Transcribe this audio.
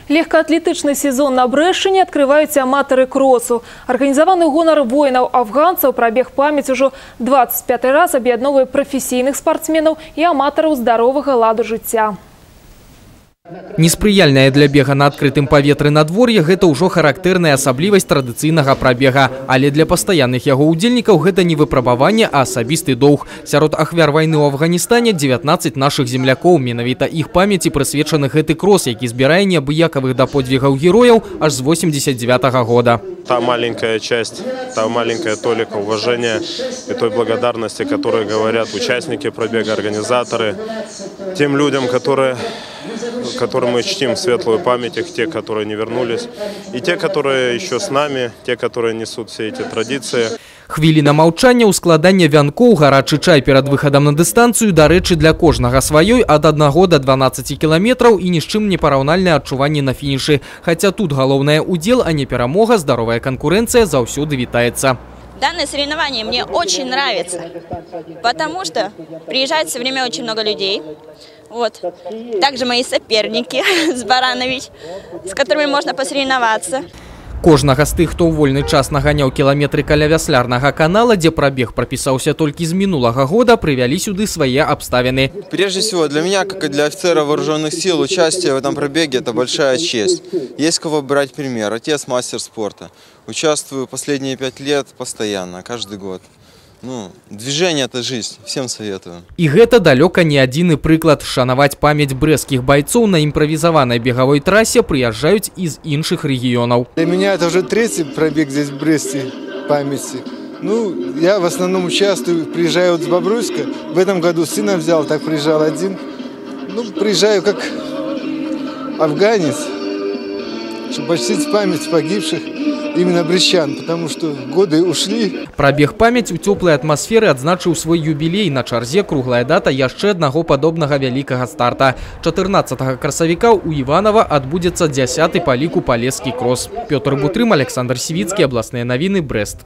Легкоатлетычны сезон на Брэшчыне открываюць аматары кросу. Арганізаваны гонар воінаў-афганцаў прабег памяць ужо 25 раз аб'ядноўвае прафесійных спартсменаў і аматараў здаровага ладу жыцця. Неспрыяльная для бега на адкрытым паветры надвор'е – гэта ўжо характэрная асаблівасць традыцыйнага прабега. Але для пастаянных яго ўдзельнікаў гэта не выпрабаванне, а асабісты доўг. Сярод ахвяр вайны ў Афганістане 19 нашых землякоў. Менавіта іх памяці прысвечаны гэты крос, які збірае неабыякавых да подвігаў герояў аж з 89-го года. Та маленькая часть, та маленькая толика уважения и той благодарности, которые говорят участники пробега, организаторы, тем людям, которым мы чтим светлую память, их те, которые не вернулись, и те, которые еще с нами, те, которые несут все эти традиции. Хвіліна маўчання, ускладання вянкоў, гарачы чай перад выхадам на дыстанцыю, дарэчы, для кожнага сваёй ад 1 до 12 кіламетраў і ні з чым не параўнальнае адчуванне на фінішы. Хаця тут галоўнае удзел, а не перамога, здаровая канкурэнцыя заўсёды вітаецца. Данное соревнование мне очень нравится, потому что приезжает все время очень много людей. Вот. Также мои соперники с Баранович, с которыми можно посоревноваться. Кожнага з тых, хто ў вольны час наганяў кіламетры каля вяслярнага канала, дзе прабег прапісаўся толькі з мінулага года, прывялі сюды свае абставіны. Прежде всего, для меня, как и для офицера вооруженных сил, участие в этом пробеге – это большая честь. Есть кого брать пример. Отец – мастер спорта. Участвую последние 5 лет постоянно, каждый год. Движение – это жизнь. Всем советую. І гэта далёка не адзіны прыклад. Шанаваць памяць брэсцкіх байцоў на імправізаванай бегавой трасе прыязджаюць і з іншых рэгіёнаў. Для меня это уже 3-й пробег здесь в Бресте памяти. Я в основном участвую, приезжаю с Бобруйска. В этом году сына взял, так приезжал один. Приезжаю как афганец, чтобы почтить память погибших. Именно брестчан, потому что годы ушли. Прабег памяць у цёплай атмасферы адзначыў свой юбілей. На чарзе круглая дата яшчэ аднаго падобнага вялікага старта. 14 красавіка у Іванова адбудзецца 10-й па ліку палескі крос. Пётр Бутрым, Александр Сівіцкі, абласныя навіны, Брэст.